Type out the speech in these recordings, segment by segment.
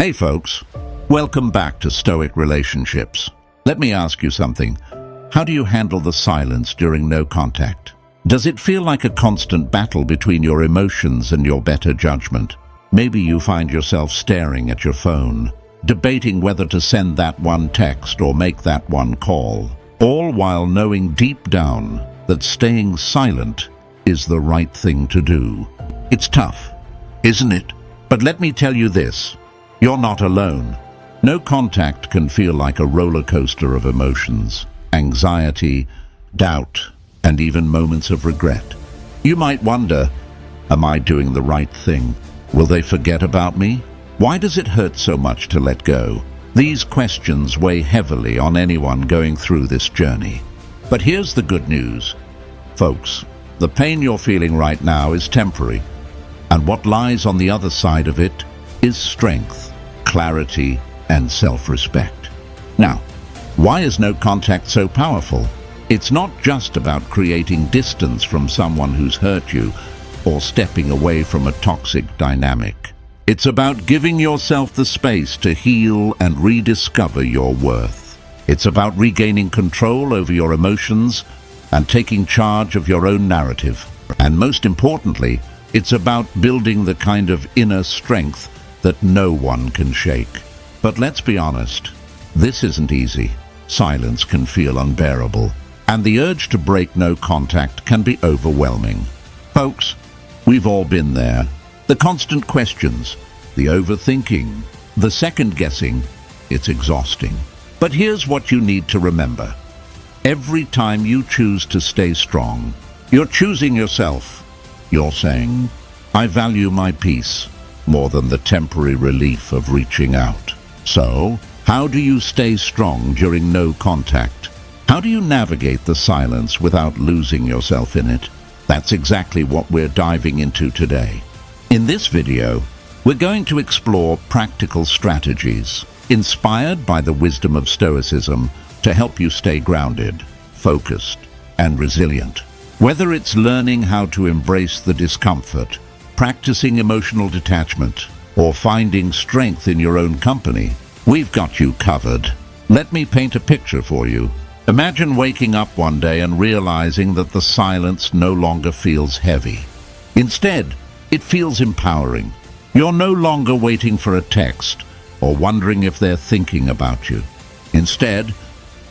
Hey folks, welcome back to Stoic Relationships. Let me ask you something. How do you handle the silence during no contact? Does it feel like a constant battle between your emotions and your better judgment? Maybe you find yourself staring at your phone, debating whether to send that one text or make that one call, all while knowing deep down that staying silent is the right thing to do. It's tough, isn't it? But let me tell you this. You're not alone. No contact can feel like a roller coaster of emotions, anxiety, doubt, and even moments of regret. You might wonder, am I doing the right thing? Will they forget about me? Why does it hurt so much to let go? These questions weigh heavily on anyone going through this journey. But here's the good news. Folks, the pain you're feeling right now is temporary, and what lies on the other side of it is strength, clarity, and self-respect. Now, why is no contact so powerful? It's not just about creating distance from someone who's hurt you or stepping away from a toxic dynamic. It's about giving yourself the space to heal and rediscover your worth. It's about regaining control over your emotions and taking charge of your own narrative. And most importantly, it's about building the kind of inner strength that no one can shake. But let's be honest, this isn't easy. Silence can feel unbearable, and the urge to break no contact can be overwhelming. Folks, we've all been there. The constant questions, the overthinking, the second-guessing, it's exhausting. But here's what you need to remember. Every time you choose to stay strong, you're choosing yourself. You're saying, I value my peace more than the temporary relief of reaching out. So, how do you stay strong during no contact? How do you navigate the silence without losing yourself in it? That's exactly what we're diving into today. In this video, we're going to explore practical strategies inspired by the wisdom of Stoicism to help you stay grounded, focused, and resilient. Whether it's learning how to embrace the discomfort, practicing emotional detachment, or finding strength in your own company, we've got you covered. Let me paint a picture for you. Imagine waking up one day and realizing that the silence no longer feels heavy. Instead, it feels empowering. You're no longer waiting for a text or wondering if they're thinking about you. Instead,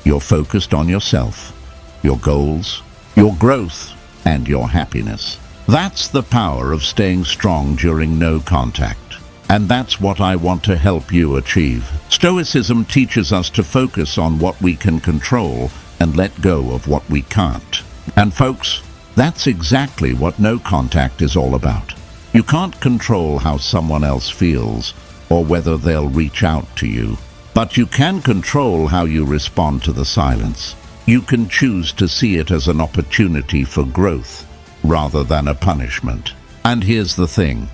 you're focused on yourself, your goals, your growth, and your happiness. That's the power of staying strong during no contact. And that's what I want to help you achieve. Stoicism teaches us to focus on what we can control and let go of what we can't. And folks, that's exactly what no contact is all about. You can't control how someone else feels or whether they'll reach out to you. But you can control how you respond to the silence. You can choose to see it as an opportunity for growth rather than a punishment. And here's the thing.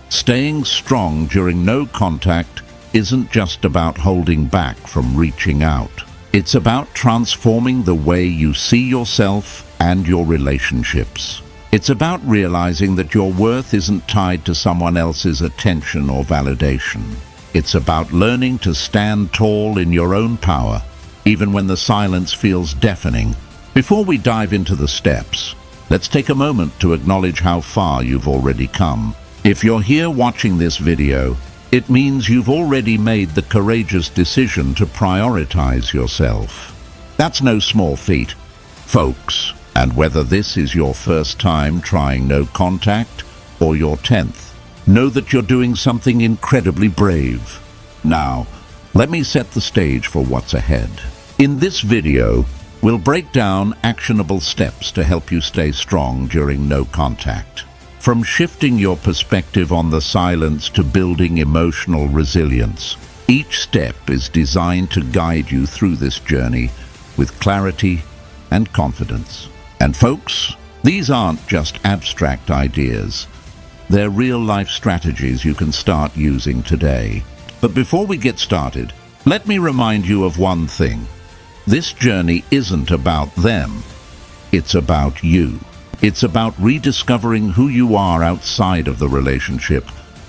Staying strong during no contact isn't just about holding back from reaching out. It's about transforming the way you see yourself and your relationships. It's about realizing that your worth isn't tied to someone else's attention or validation. It's about learning to stand tall in your own power, even when the silence feels deafening. Before we dive into the steps, let's take a moment to acknowledge how far you've already come. If you're here watching this video, it means you've already made the courageous decision to prioritize yourself. That's no small feat, folks. And whether this is your first time trying no contact or your 10th, know that you're doing something incredibly brave. Now, let me set the stage for what's ahead. In this video, we'll break down actionable steps to help you stay strong during no contact. From shifting your perspective on the silence to building emotional resilience, each step is designed to guide you through this journey with clarity and confidence. And folks, these aren't just abstract ideas. They're real-life strategies you can start using today. But before we get started, let me remind you of one thing. This journey isn't about them. It's about you. It's about rediscovering who you are outside of the relationship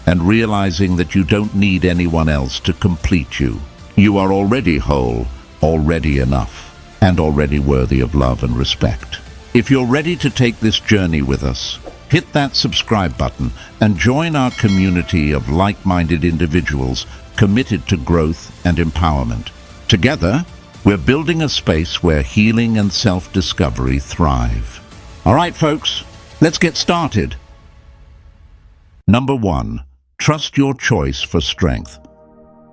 and realizing that you don't need anyone else to complete you. You are already whole, already enough, and already worthy of love and respect. If you're ready to take this journey with us, hit that subscribe button and join our community of like-minded individuals committed to growth and empowerment. Together, we're building a space where healing and self-discovery thrive. All right, folks, let's get started. Number 1, trust your choice for strength.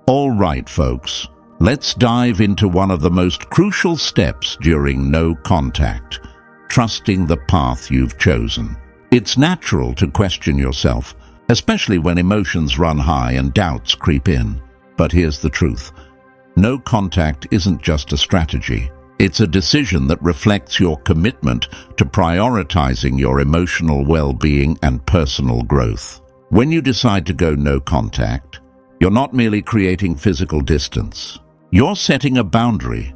All right, folks, let's dive into one of the most crucial steps during no contact, trusting the path you've chosen. It's natural to question yourself, especially when emotions run high and doubts creep in. But here's the truth. No contact isn't just a strategy. It's a decision that reflects your commitment to prioritizing your emotional well-being and personal growth. When you decide to go no contact, you're not merely creating physical distance. You're setting a boundary,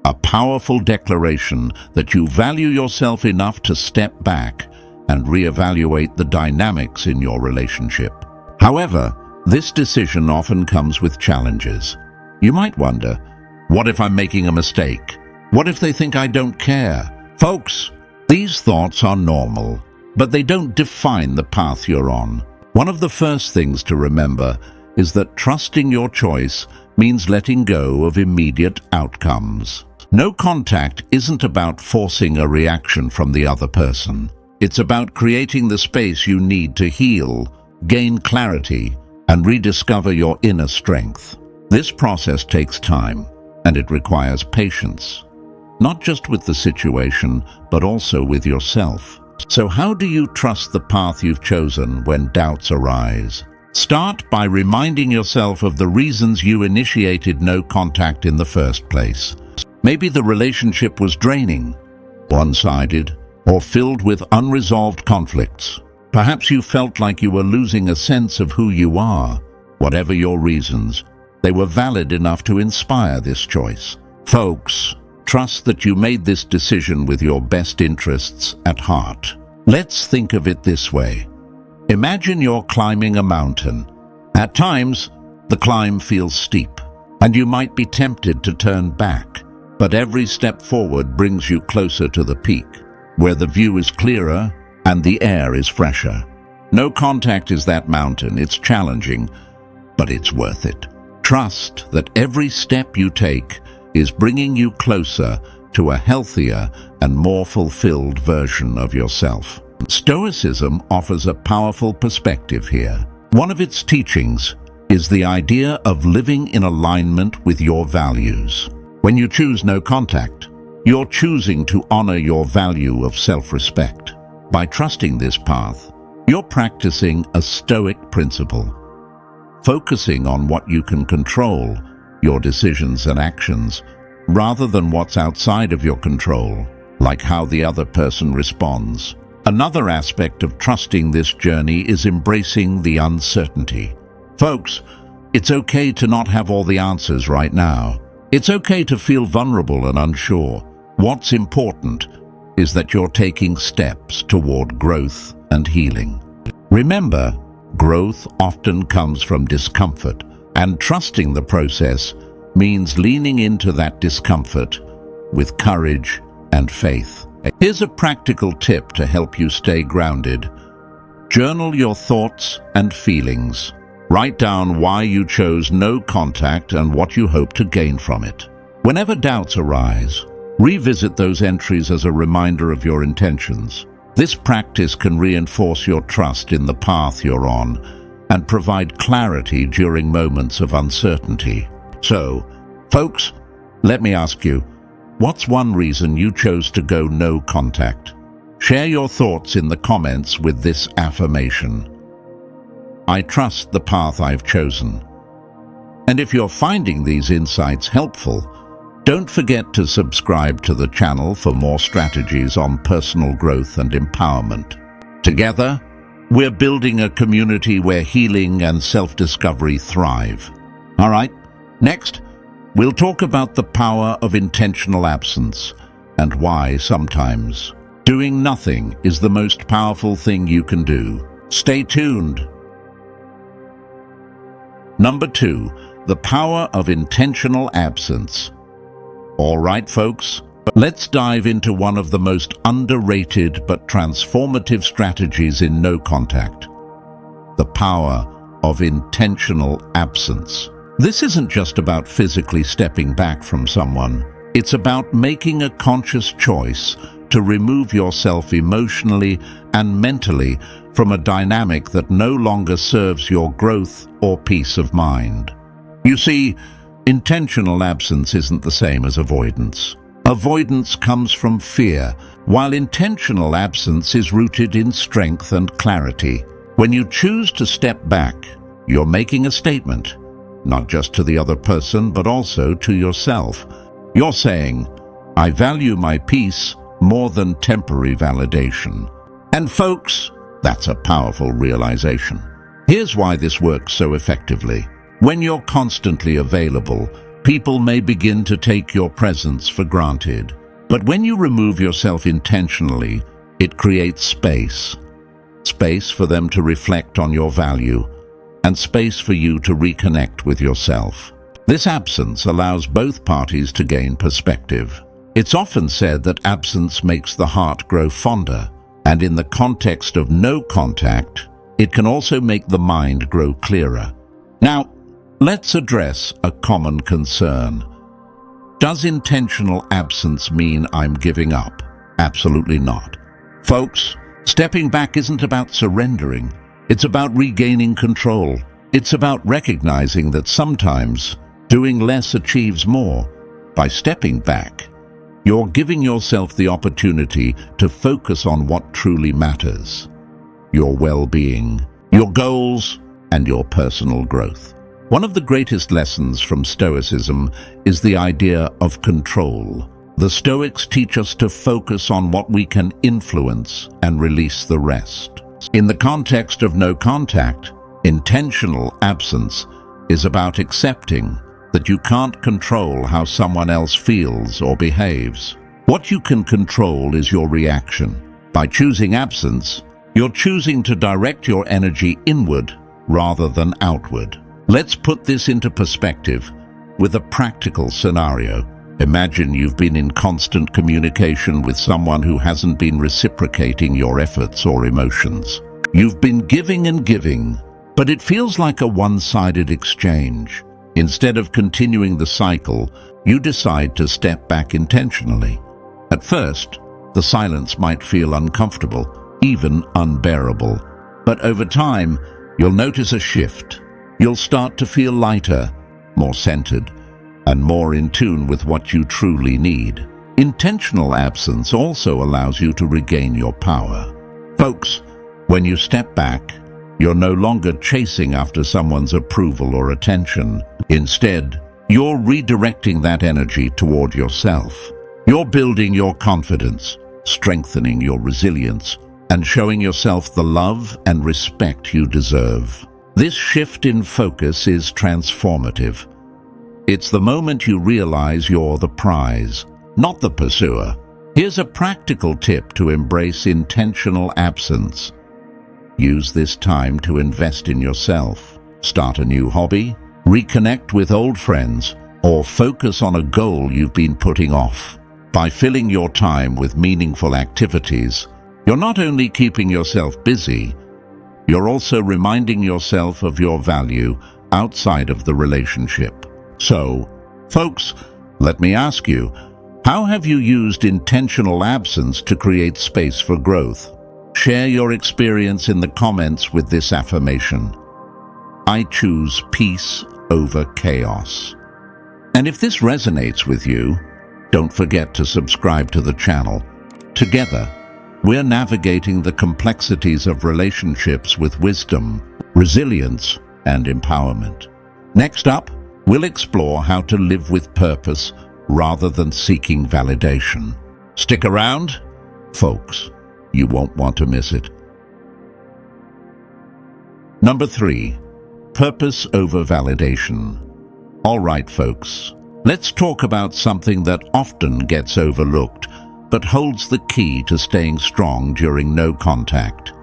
a powerful declaration that you value yourself enough to step back and reevaluate the dynamics in your relationship. However, this decision often comes with challenges. You might wonder, what if I'm making a mistake? What if they think I don't care? Folks, these thoughts are normal, but they don't define the path you're on. One of the first things to remember is that trusting your choice means letting go of immediate outcomes. No contact isn't about forcing a reaction from the other person. It's about creating the space you need to heal, gain clarity, and rediscover your inner strength. This process takes time, and it requires patience, not just with the situation, but also with yourself. So how do you trust the path you've chosen when doubts arise? Start by reminding yourself of the reasons you initiated no contact in the first place. Maybe the relationship was draining, one-sided, or filled with unresolved conflicts. Perhaps you felt like you were losing a sense of who you are. Whatever your reasons, they were valid enough to inspire this choice. Folks, trust that you made this decision with your best interests at heart. Let's think of it this way. Imagine you're climbing a mountain. At times, the climb feels steep, and you might be tempted to turn back. But every step forward brings you closer to the peak, where the view is clearer and the air is fresher. No contact is that mountain. It's challenging, but it's worth it. Trust that every step you take is bringing you closer to a healthier and more fulfilled version of yourself. Stoicism offers a powerful perspective here. One of its teachings is the idea of living in alignment with your values. When you choose no contact, you're choosing to honor your value of self-respect. By trusting this path, you're practicing a Stoic principle, focusing on what you can control, your decisions and actions, rather than what's outside of your control, like how the other person responds. Another aspect of trusting this journey is embracing the uncertainty. Folks, it's okay to not have all the answers right now. It's okay to feel vulnerable and unsure. What's important is that you're taking steps toward growth and healing. Remember, growth often comes from discomfort, and trusting the process means leaning into that discomfort with courage and faith. Here's a practical tip to help you stay grounded. Journal your thoughts and feelings. Write down why you chose no contact and what you hope to gain from it. Whenever doubts arise, revisit those entries as a reminder of your intentions. This practice can reinforce your trust in the path you're on and provide clarity during moments of uncertainty. So, folks, let me ask you, what's one reason you chose to go no contact? Share your thoughts in the comments with this affirmation. I trust the path I've chosen. And if you're finding these insights helpful, don't forget to subscribe to the channel for more strategies on personal growth and empowerment. Together, we're building a community where healing and self-discovery thrive. All right, next, we'll talk about the power of intentional absence and why sometimes doing nothing is the most powerful thing you can do. Stay tuned. Number 2, the power of intentional absence. All right, folks, let's dive into one of the most underrated but transformative strategies in no contact: the power of intentional absence. This isn't just about physically stepping back from someone. It's about making a conscious choice to remove yourself emotionally and mentally from a dynamic that no longer serves your growth or peace of mind. You see, intentional absence isn't the same as avoidance. Avoidance comes from fear, while intentional absence is rooted in strength and clarity. When you choose to step back, you're making a statement, not just to the other person, but also to yourself. You're saying, I value my peace more than temporary validation. And folks, that's a powerful realization. Here's why this works so effectively. When you're constantly available, people may begin to take your presence for granted. But when you remove yourself intentionally, it creates space. Space for them to reflect on your value, and space for you to reconnect with yourself. This absence allows both parties to gain perspective. It's often said that absence makes the heart grow fonder, and in the context of no contact, it can also make the mind grow clearer. Now, let's address a common concern. Does intentional absence mean I'm giving up? Absolutely not. Folks, stepping back isn't about surrendering. It's about regaining control. It's about recognizing that sometimes doing less achieves more. By stepping back, you're giving yourself the opportunity to focus on what truly matters: your well-being, your goals, and your personal growth. One of the greatest lessons from Stoicism is the idea of control. The Stoics teach us to focus on what we can influence and release the rest. In the context of no contact, intentional absence is about accepting that you can't control how someone else feels or behaves. What you can control is your reaction. By choosing absence, you're choosing to direct your energy inward rather than outward. Let's put this into perspective with a practical scenario. Imagine you've been in constant communication with someone who hasn't been reciprocating your efforts or emotions. You've been giving and giving, but it feels like a one-sided exchange. Instead of continuing the cycle, you decide to step back intentionally. At first, the silence might feel uncomfortable, even unbearable. But over time, you'll notice a shift. You'll start to feel lighter, more centered, and more in tune with what you truly need. Intentional absence also allows you to regain your power. Folks, when you step back, you're no longer chasing after someone's approval or attention. Instead, you're redirecting that energy toward yourself. You're building your confidence, strengthening your resilience, and showing yourself the love and respect you deserve. This shift in focus is transformative. It's the moment you realize you're the prize, not the pursuer. Here's a practical tip to embrace intentional absence. Use this time to invest in yourself. Start a new hobby, reconnect with old friends, or focus on a goal you've been putting off. By filling your time with meaningful activities, you're not only keeping yourself busy, you're also reminding yourself of your value outside of the relationship. So, folks, let me ask you, how have you used intentional absence to create space for growth? Share your experience in the comments with this affirmation: I choose peace over chaos. And if this resonates with you, don't forget to subscribe to the channel. Together, we're navigating the complexities of relationships with wisdom, resilience, and empowerment. Next up, we'll explore how to live with purpose rather than seeking validation. Stick around, folks. You won't want to miss it. Number 3, purpose over validation. All right, folks, let's talk about something that often gets overlooked, but holds the key to staying strong during no contact.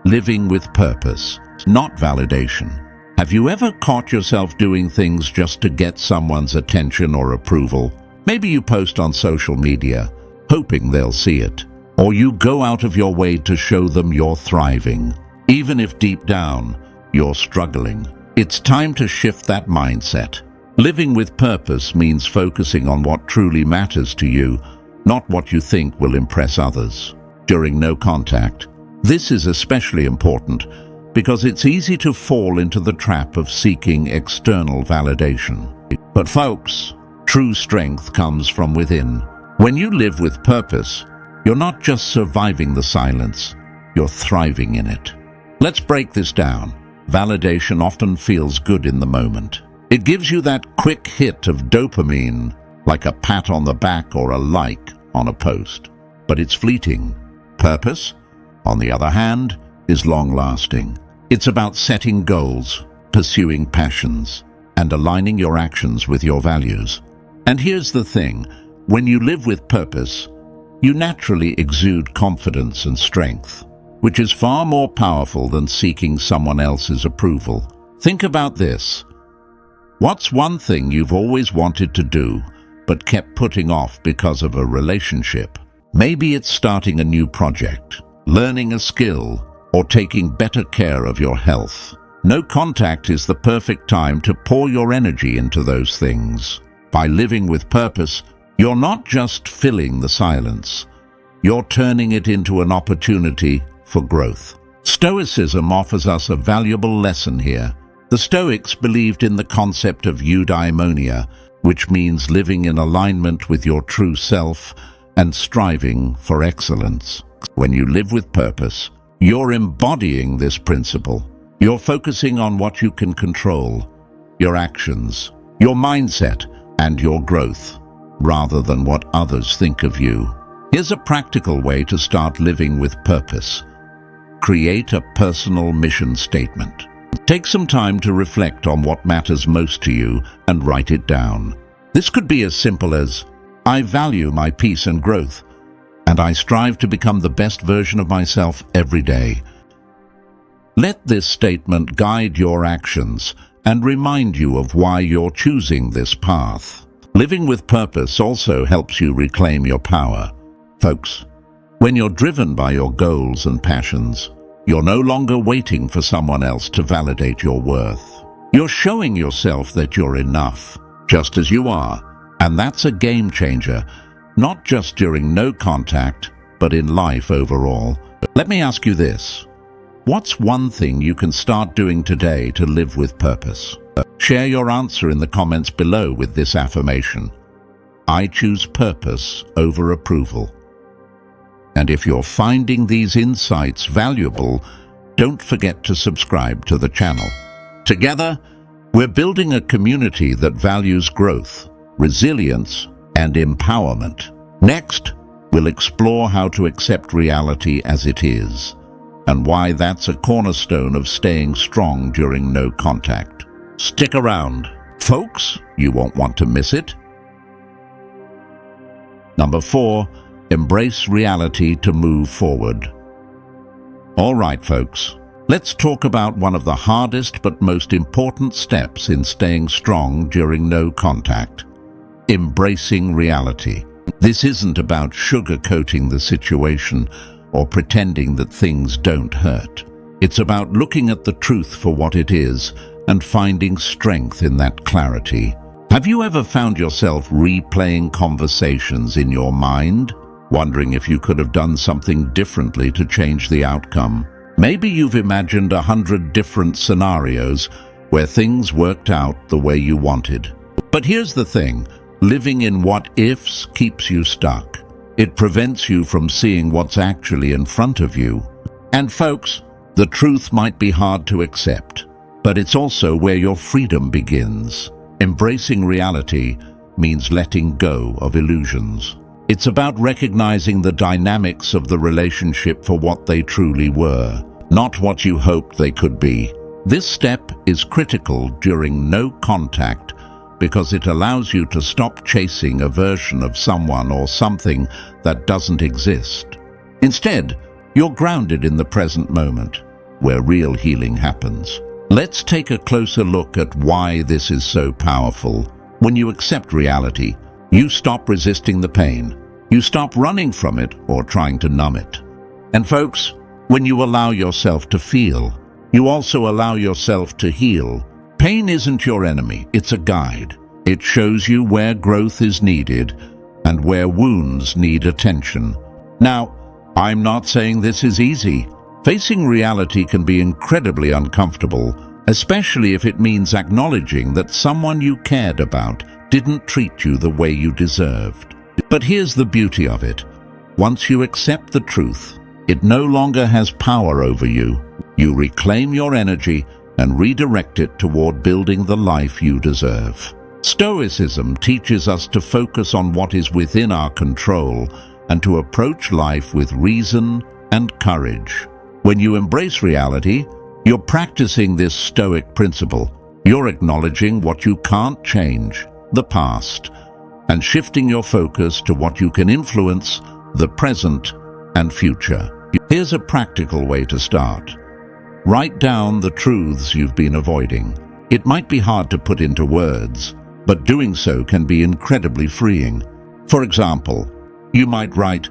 Living with purpose, not validation. Have you ever caught yourself doing things just to get someone's attention or approval? Maybe you post on social media, hoping they'll see it. Or you go out of your way to show them you're thriving, even if deep down you're struggling. It's time to shift that mindset. Living with purpose means focusing on what truly matters to you, not what you think will impress others. During no contact, this is especially important because it's easy to fall into the trap of seeking external validation. But folks, true strength comes from within. When you live with purpose, you're not just surviving the silence, you're thriving in it. Let's break this down. Validation often feels good in the moment. It gives you that quick hit of dopamine, like a pat on the back or a like on a post. But it's fleeting. Purpose, on the other hand, is long-lasting. It's about setting goals, pursuing passions, and aligning your actions with your values. And here's the thing, when you live with purpose, you naturally exude confidence and strength, which is far more powerful than seeking someone else's approval. Think about this. What's one thing you've always wanted to do, but kept putting off because of a relationship? Maybe it's starting a new project, learning a skill, or taking better care of your health. No contact is the perfect time to pour your energy into those things. By living with purpose, you're not just filling the silence, you're turning it into an opportunity for growth. Stoicism offers us a valuable lesson here. The Stoics believed in the concept of eudaimonia, which means living in alignment with your true self and striving for excellence. When you live with purpose, you're embodying this principle. You're focusing on what you can control, your actions, your mindset, and your growth, rather than what others think of you. Here's a practical way to start living with purpose. Create a personal mission statement. Take some time to reflect on what matters most to you and write it down. This could be as simple as, I value my peace and growth, and I strive to become the best version of myself every day. Let this statement guide your actions and remind you of why you're choosing this path. Living with purpose also helps you reclaim your power. Folks, when you're driven by your goals and passions, you're no longer waiting for someone else to validate your worth. You're showing yourself that you're enough, just as you are, and that's a game changer, not just during no contact, but in life overall. Let me ask you this. What's one thing you can start doing today to live with purpose? Share your answer in the comments below with this affirmation. I choose purpose over approval. And if you're finding these insights valuable, don't forget to subscribe to the channel. Together, we're building a community that values growth, resilience, and empowerment. Next, we'll explore how to accept reality as it is, and why that's a cornerstone of staying strong during no contact. Stick around, folks, you won't want to miss it. Number 4, embrace reality to move forward. All right, folks, let's talk about one of the hardest but most important steps in staying strong during no contact. Embracing reality. This isn't about sugarcoating the situation or pretending that things don't hurt. It's about looking at the truth for what it is and finding strength in that clarity. Have you ever found yourself replaying conversations in your mind, wondering if you could have done something differently to change the outcome? Maybe you've imagined 100 different scenarios where things worked out the way you wanted. But here's the thing. Living in what-ifs keeps you stuck. It prevents you from seeing what's actually in front of you. And folks, the truth might be hard to accept, but it's also where your freedom begins. Embracing reality means letting go of illusions. It's about recognizing the dynamics of the relationship for what they truly were, not what you hoped they could be. This step is critical during no contact because it allows you to stop chasing a version of someone or something that doesn't exist. Instead, you're grounded in the present moment, where real healing happens. Let's take a closer look at why this is so powerful. When you accept reality, you stop resisting the pain. You stop running from it or trying to numb it. And folks, when you allow yourself to feel, you also allow yourself to heal. Pain isn't your enemy, it's a guide. It shows you where growth is needed and where wounds need attention. Now, I'm not saying this is easy. Facing reality can be incredibly uncomfortable, especially if it means acknowledging that someone you cared about didn't treat you the way you deserved. But here's the beauty of it. Once you accept the truth, it no longer has power over you. You reclaim your energy and redirect it toward building the life you deserve. Stoicism teaches us to focus on what is within our control and to approach life with reason and courage. When you embrace reality, you're practicing this Stoic principle. You're acknowledging what you can't change, the past, and shifting your focus to what you can influence, the present and future. Here's a practical way to start. Write down the truths you've been avoiding. It might be hard to put into words, but doing so can be incredibly freeing. For example, you might write,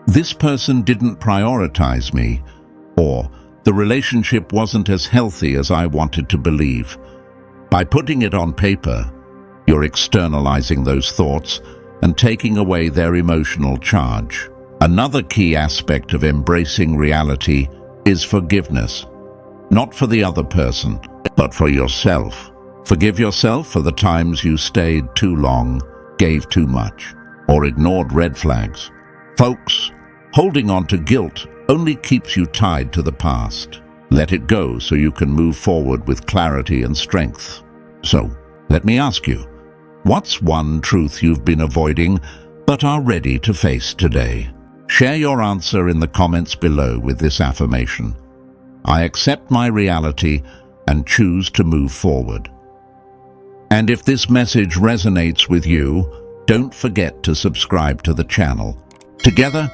"This person didn't prioritize me," or "The relationship wasn't as healthy as I wanted to believe." By putting it on paper, you're externalizing those thoughts and taking away their emotional charge. Another key aspect of embracing reality is forgiveness. Not for the other person, but for yourself. Forgive yourself for the times you stayed too long, gave too much, or ignored red flags. Folks, holding on to guilt only keeps you tied to the past. Let it go so you can move forward with clarity and strength. So, let me ask you, what's one truth you've been avoiding but are ready to face today? Share your answer in the comments below with this affirmation. I accept my reality and choose to move forward. And if this message resonates with you, don't forget to subscribe to the channel. Together,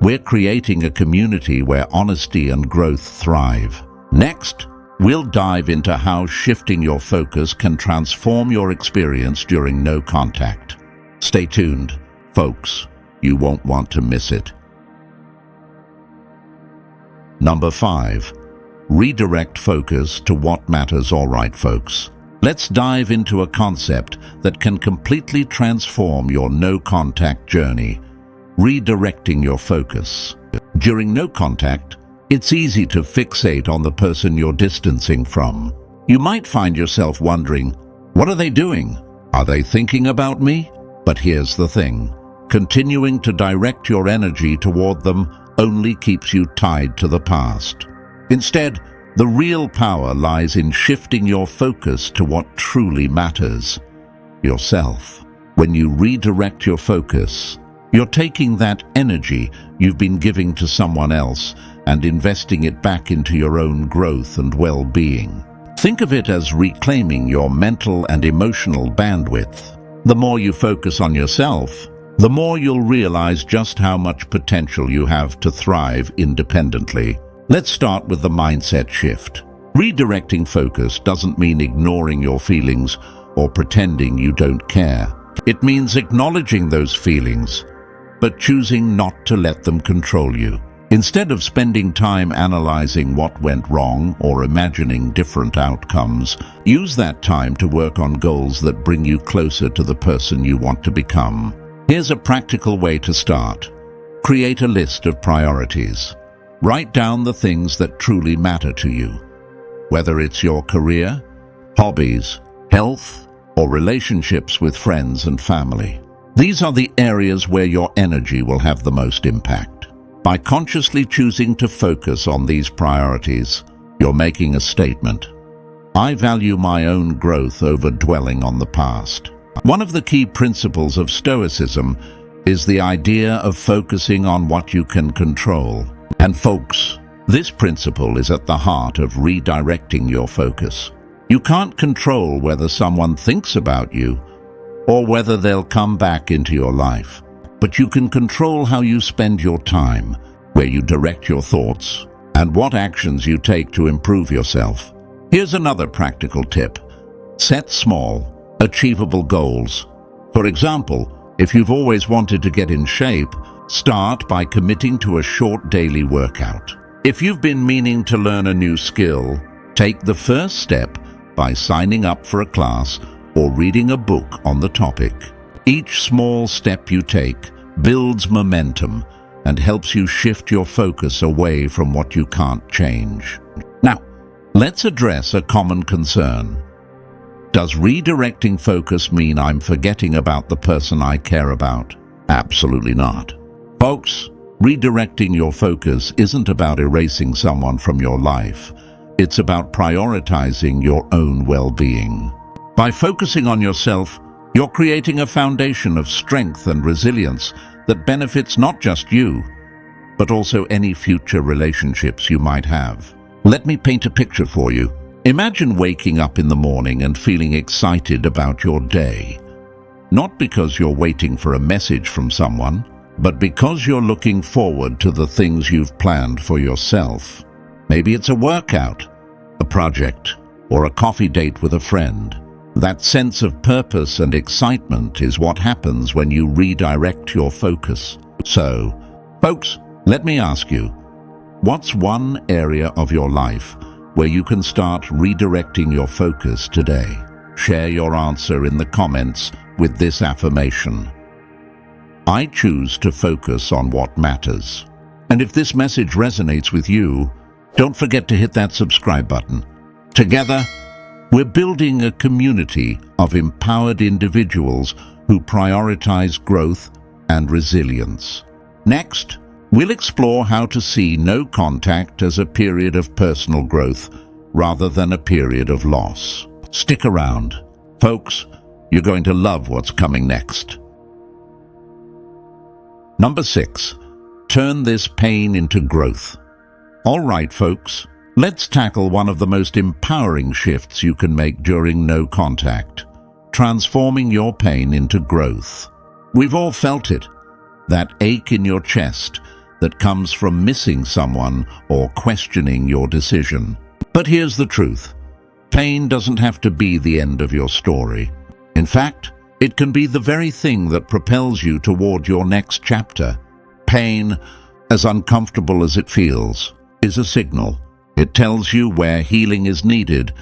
we're creating a community where honesty and growth thrive. Next, we'll dive into how shifting your focus can transform your experience during no contact. Stay tuned, folks. You won't want to miss it. Number 5. Redirect focus to what matters. All right, folks. Let's dive into a concept that can completely transform your no-contact journey. Redirecting your focus. During no contact, it's easy to fixate on the person you're distancing from. You might find yourself wondering, what are they doing? Are they thinking about me? But here's the thing. Continuing to direct your energy toward them only keeps you tied to the past. Instead, the real power lies in shifting your focus to what truly matters, yourself. When you redirect your focus, you're taking that energy you've been giving to someone else and investing it back into your own growth and well-being. Think of it as reclaiming your mental and emotional bandwidth. The more you focus on yourself, the more you'll realize just how much potential you have to thrive independently. Let's start with the mindset shift. Redirecting focus doesn't mean ignoring your feelings or pretending you don't care. It means acknowledging those feelings, but choosing not to let them control you. Instead of spending time analyzing what went wrong or imagining different outcomes, use that time to work on goals that bring you closer to the person you want to become. Here's a practical way to start. Create a list of priorities. Write down the things that truly matter to you, whether it's your career, hobbies, health, or relationships with friends and family. These are the areas where your energy will have the most impact. By consciously choosing to focus on these priorities, you're making a statement. I value my own growth over dwelling on the past. One of the key principles of Stoicism is the idea of focusing on what you can control. And folks, this principle is at the heart of redirecting your focus. You can't control whether someone thinks about you or whether they'll come back into your life. But you can control how you spend your time, where you direct your thoughts, and what actions you take to improve yourself. Here's another practical tip. Set small, achievable goals. For example, if you've always wanted to get in shape, start by committing to a short daily workout. If you've been meaning to learn a new skill, take the first step by signing up for a class or reading a book on the topic. Each small step you take builds momentum and helps you shift your focus away from what you can't change. Now, let's address a common concern. Does redirecting focus mean I'm forgetting about the person I care about? Absolutely not. Folks, redirecting your focus isn't about erasing someone from your life. It's about prioritizing your own well-being. By focusing on yourself, you're creating a foundation of strength and resilience that benefits not just you, but also any future relationships you might have. Let me paint a picture for you. Imagine waking up in the morning and feeling excited about your day. Not because you're waiting for a message from someone, but because you're looking forward to the things you've planned for yourself. Maybe it's a workout, a project, or a coffee date with a friend. That sense of purpose and excitement is what happens when you redirect your focus. So, folks, let me ask you, what's one area of your life where you can start redirecting your focus today? Share your answer in the comments with this affirmation. I choose to focus on what matters. And if this message resonates with you, don't forget to hit that subscribe button. Together, we're building a community of empowered individuals who prioritize growth and resilience. Next, we'll explore how to see no contact as a period of personal growth rather than a period of loss. Stick around. Folks, you're going to love what's coming next. Number 6, turn this pain into growth. All right, folks, let's tackle one of the most empowering shifts you can make during no contact, transforming your pain into growth. We've all felt it, that ache in your chest that comes from missing someone or questioning your decision. But here's the truth. Pain doesn't have to be the end of your story. In fact, it can be the very thing that propels you toward your next chapter. Pain, as uncomfortable as it feels, is a signal. It tells you where healing is needed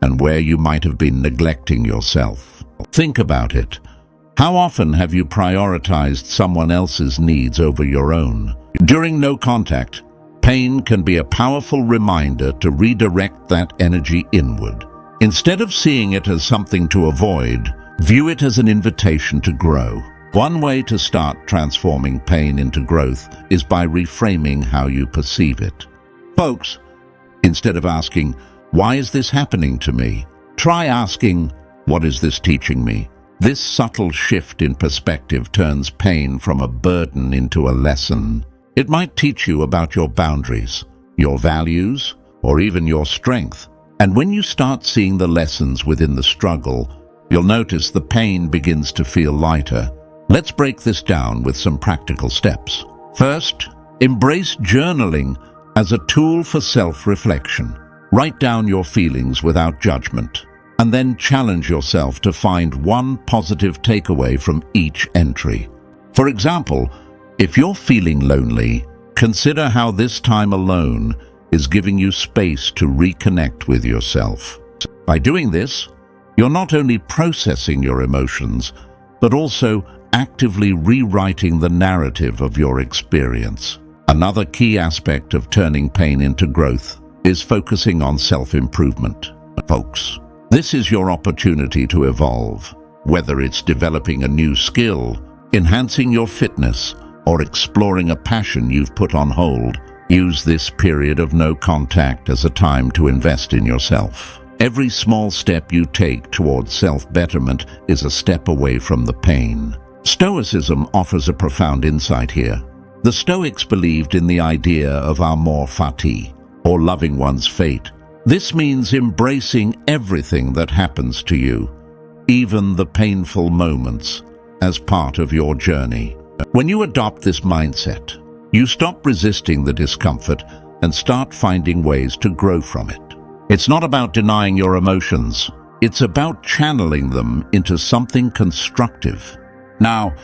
and where you might have been neglecting yourself. Think about it. How often have you prioritized someone else's needs over your own? During no contact, pain can be a powerful reminder to redirect that energy inward. Instead of seeing it as something to avoid, view it as an invitation to grow. One way to start transforming pain into growth is by reframing how you perceive it. Folks, instead of asking, "Why is this happening to me?" try asking, "What is this teaching me?" This subtle shift in perspective turns pain from a burden into a lesson. It might teach you about your boundaries, your values, or even your strength. And when you start seeing the lessons within the struggle, you'll notice the pain begins to feel lighter. Let's break this down with some practical steps. First, embrace journaling as a tool for self-reflection. Write down your feelings without judgment, and then challenge yourself to find one positive takeaway from each entry. For example, if you're feeling lonely, consider how this time alone is giving you space to reconnect with yourself. By doing this, you're not only processing your emotions, but also actively rewriting the narrative of your experience. Another key aspect of turning pain into growth is focusing on self-improvement. Folks, this is your opportunity to evolve, whether it's developing a new skill, enhancing your fitness, or exploring a passion you've put on hold. Use this period of no contact as a time to invest in yourself. Every small step you take towards self-betterment is a step away from the pain. Stoicism offers a profound insight here. The Stoics believed in the idea of amor fati, or loving one's fate. This means embracing everything that happens to you, even the painful moments, as part of your journey. When you adopt this mindset, you stop resisting the discomfort and start finding ways to grow from it. It's not about denying your emotions. It's about channeling them into something constructive. Now,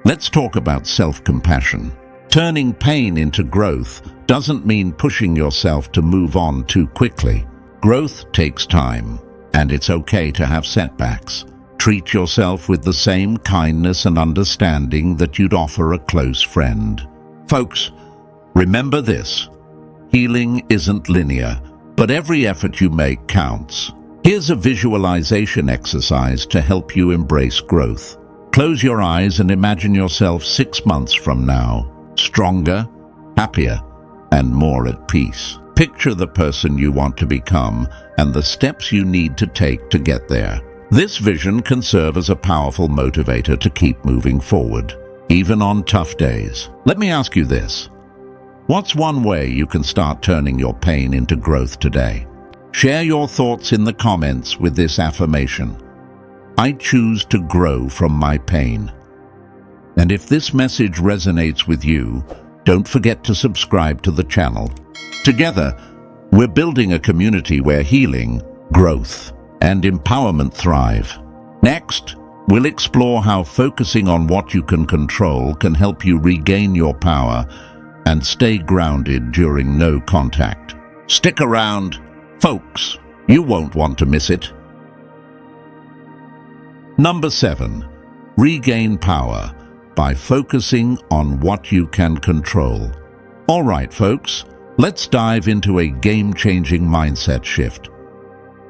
let's talk about self-compassion. Turning pain into growth doesn't mean pushing yourself to move on too quickly. Growth takes time, and it's okay to have setbacks. Treat yourself with the same kindness and understanding that you'd offer a close friend. Folks, remember this: healing isn't linear, but every effort you make counts. Here's a visualization exercise to help you embrace growth. Close your eyes and imagine yourself 6 months from now, stronger, happier, and more at peace. Picture the person you want to become and the steps you need to take to get there. This vision can serve as a powerful motivator to keep moving forward, even on tough days. Let me ask you this: what's one way you can start turning your pain into growth today? Share your thoughts in the comments with this affirmation: I choose to grow from my pain. And if this message resonates with you, don't forget to subscribe to the channel. Together, we're building a community where healing, growth, and empowerment thrive. Next, we'll explore how focusing on what you can control can help you regain your power and stay grounded during no contact. Stick around, folks. You won't want to miss it. Number 7. Regain power by focusing on what you can control. All right, folks, let's dive into a game-changing mindset shift.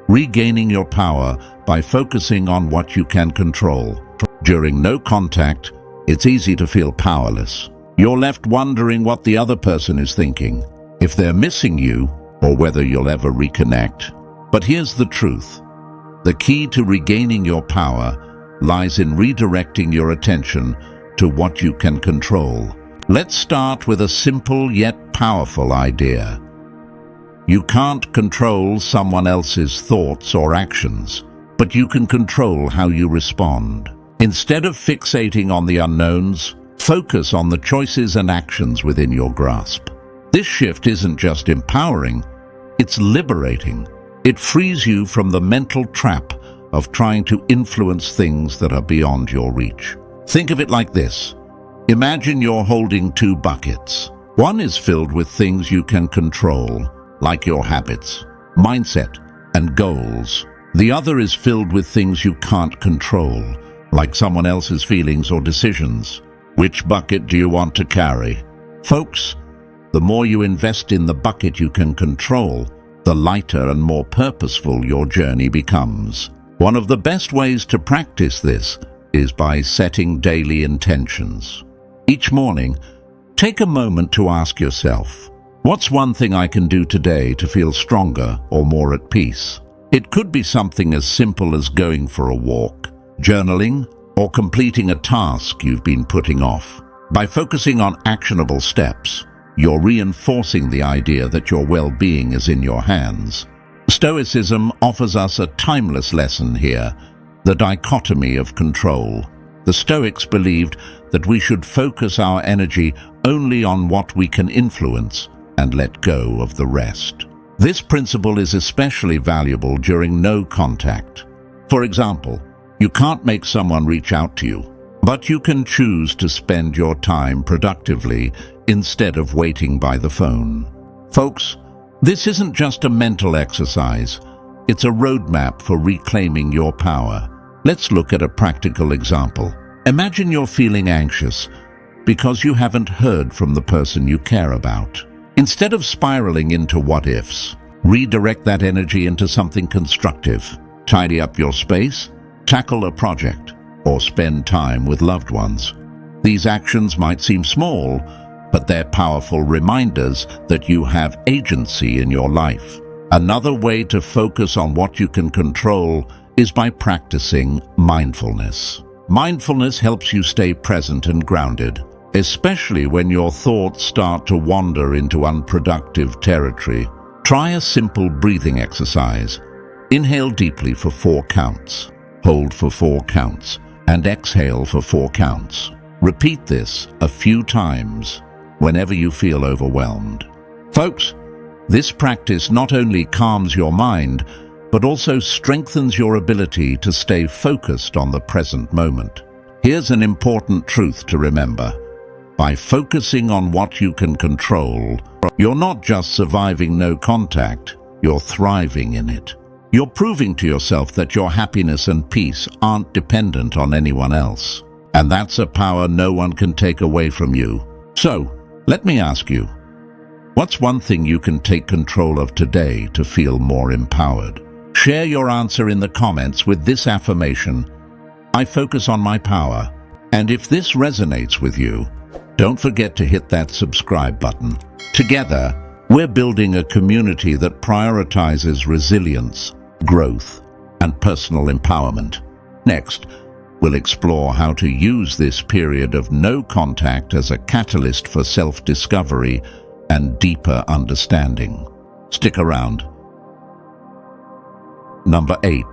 Regaining your power by focusing on what you can control. During no contact, it's easy to feel powerless. You're left wondering what the other person is thinking, if they're missing you, or whether you'll ever reconnect. But here's the truth: the key to regaining your power lies in redirecting your attention to what you can control. Let's start with a simple yet powerful idea. You can't control someone else's thoughts or actions, but you can control how you respond. Instead of fixating on the unknowns, focus on the choices and actions within your grasp. This shift isn't just empowering, it's liberating. It frees you from the mental trap of trying to influence things that are beyond your reach. Think of it like this. Imagine you're holding 2 buckets. One is filled with things you can control, like your habits, mindset, and goals. The other is filled with things you can't control, like someone else's feelings or decisions. Which bucket do you want to carry? Folks, the more you invest in the bucket you can control, the lighter and more purposeful your journey becomes. One of the best ways to practice this is by setting daily intentions. Each morning, take a moment to ask yourself, what's one thing I can do today to feel stronger or more at peace? It could be something as simple as going for a walk, journaling, or completing a task you've been putting off. By focusing on actionable steps, you're reinforcing the idea that your well-being is in your hands. Stoicism offers us a timeless lesson here: the dichotomy of control. The Stoics believed that we should focus our energy only on what we can influence and let go of the rest. This principle is especially valuable during no contact. For example, you can't make someone reach out to you, but you can choose to spend your time productively instead of waiting by the phone. Folks, this isn't just a mental exercise. It's a roadmap for reclaiming your power. Let's look at a practical example. Imagine you're feeling anxious because you haven't heard from the person you care about. Instead of spiraling into what-ifs, redirect that energy into something constructive. Tidy up your space, tackle a project, or spend time with loved ones. These actions might seem small, but they're powerful reminders that you have agency in your life. Another way to focus on what you can control is by practicing mindfulness. Mindfulness helps you stay present and grounded, especially when your thoughts start to wander into unproductive territory. Try a simple breathing exercise. Inhale deeply for 4 counts, hold for 4 counts, and exhale for 4 counts. Repeat this a few times whenever you feel overwhelmed. Folks, This practice not only calms your mind, but also strengthens your ability to stay focused on the present moment. Here's an important truth to remember. By focusing on what you can control, you're not just surviving no contact, you're thriving in it. You're proving to yourself that your happiness and peace aren't dependent on anyone else. And that's a power no one can take away from you. So, let me ask you, what's one thing you can take control of today to feel more empowered? Share your answer in the comments with this affirmation: I focus on my power. And if this resonates with you, don't forget to hit that subscribe button. Together, we're building a community that prioritizes resilience, growth, and personal empowerment. Next, we'll explore how to use this period of no contact as a catalyst for self-discovery and deeper understanding. Stick around. Number 8.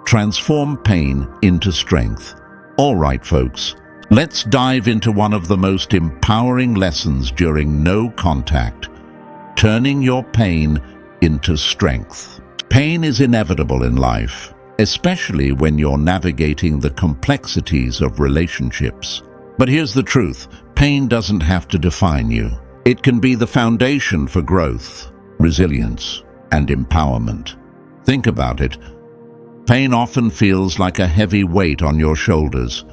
Transform pain into strength. All right, folks, let's dive into one of the most empowering lessons during no contact: turning your pain into strength. Pain is inevitable in life, especially when you're navigating the complexities of relationships. But here's the truth: pain doesn't have to define you. It can be the foundation for growth, resilience, and empowerment. Think about it. Pain often feels like a heavy weight on your shoulders.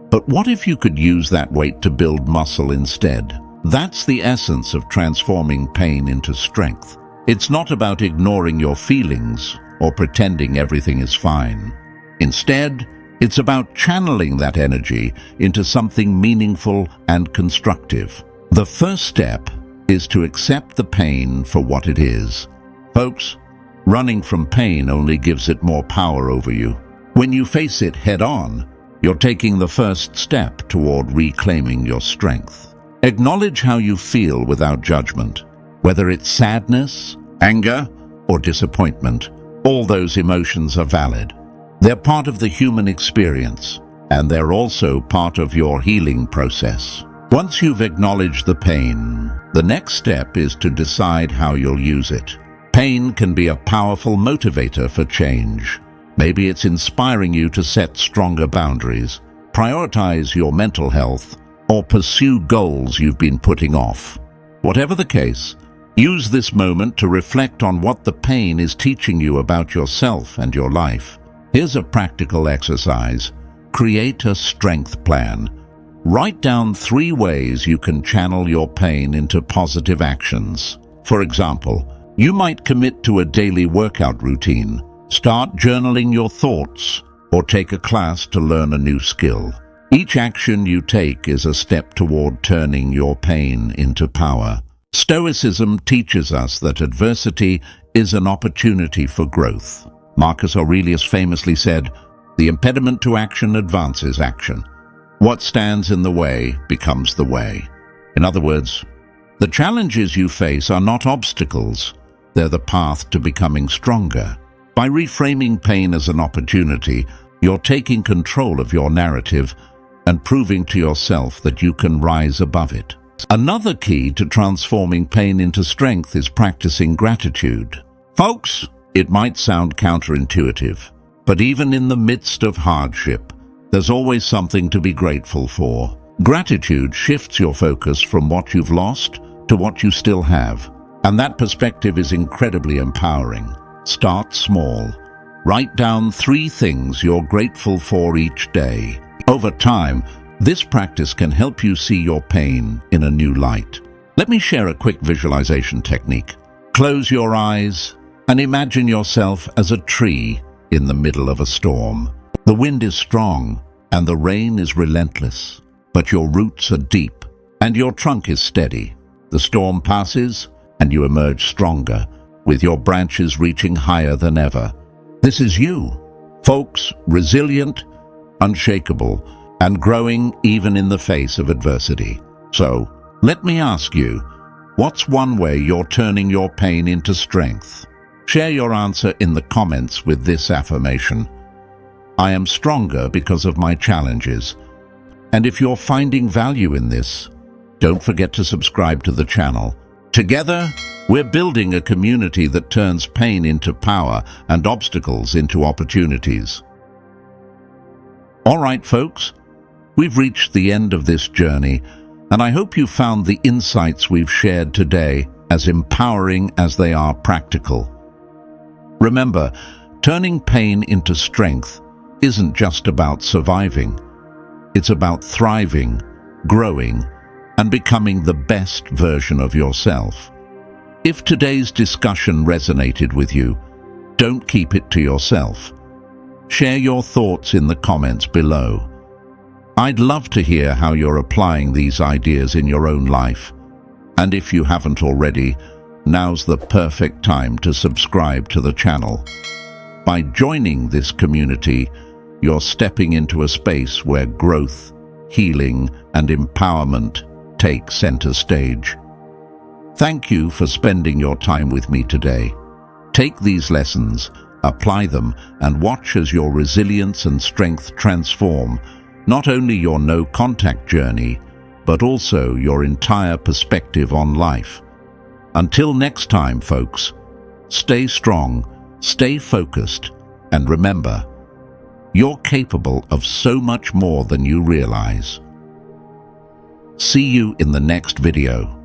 But what if you could use that weight to build muscle instead? That's the essence of transforming pain into strength. It's not about ignoring your feelings or pretending everything is fine. Instead, it's about channeling that energy into something meaningful and constructive. The first step is to accept the pain for what it is. Folks, running from pain only gives it more power over you. When you face it head-on, you're taking the first step toward reclaiming your strength. Acknowledge how you feel without judgment. Whether it's sadness, anger, or disappointment, all those emotions are valid. They're part of the human experience, and they're also part of your healing process. Once you've acknowledged the pain, the next step is to decide how you'll use it. Pain can be a powerful motivator for change. Maybe it's inspiring you to set stronger boundaries, prioritize your mental health, or pursue goals you've been putting off. Whatever the case, use this moment to reflect on what the pain is teaching you about yourself and your life. Here's a practical exercise. Create a strength plan. Write down 3 ways you can channel your pain into positive actions. For example, you might commit to a daily workout routine, start journaling your thoughts, or take a class to learn a new skill. Each action you take is a step toward turning your pain into power. Stoicism teaches us that adversity is an opportunity for growth. Marcus Aurelius famously said, "The impediment to action advances action. What stands in the way becomes the way." In other words, the challenges you face are not obstacles, they're the path to becoming stronger. By reframing pain as an opportunity, you're taking control of your narrative and proving to yourself that you can rise above it. Another key to transforming pain into strength is practicing gratitude. Folks, it might sound counterintuitive, but even in the midst of hardship, there's always something to be grateful for. Gratitude shifts your focus from what you've lost to what you still have, and that perspective is incredibly empowering. Start small. Write down 3 things you're grateful for each day. Over time, this practice can help you see your pain in a new light. Let me share a quick visualization technique. Close your eyes and imagine yourself as a tree in the middle of a storm. The wind is strong and the rain is relentless, but your roots are deep and your trunk is steady. The storm passes and you emerge stronger, with your branches reaching higher than ever. This is you, folks, resilient, unshakable, and growing even in the face of adversity. So, let me ask you, what's one way you're turning your pain into strength? Share your answer in the comments with this affirmation: I am stronger because of my challenges. And if you're finding value in this, don't forget to subscribe to the channel Together, we're building a community that turns pain into power and obstacles into opportunities. All right, folks, we've reached the end of this journey, and I hope you found the insights we've shared today as empowering as they are practical. Remember, turning pain into strength isn't just about surviving. It's about thriving, growing, and becoming the best version of yourself. If today's discussion resonated with you, don't keep it to yourself. Share your thoughts in the comments below. I'd love to hear how you're applying these ideas in your own life. And if you haven't already, now's the perfect time to subscribe to the channel. By joining this community, you're stepping into a space where growth, healing, and empowerment take center stage. Thank you for spending your time with me today. Take these lessons, apply them, and watch as your resilience and strength transform not only your no-contact journey, but also your entire perspective on life. Until next time, folks, stay strong, stay focused, and remember, you're capable of so much more than you realize. See you in the next video.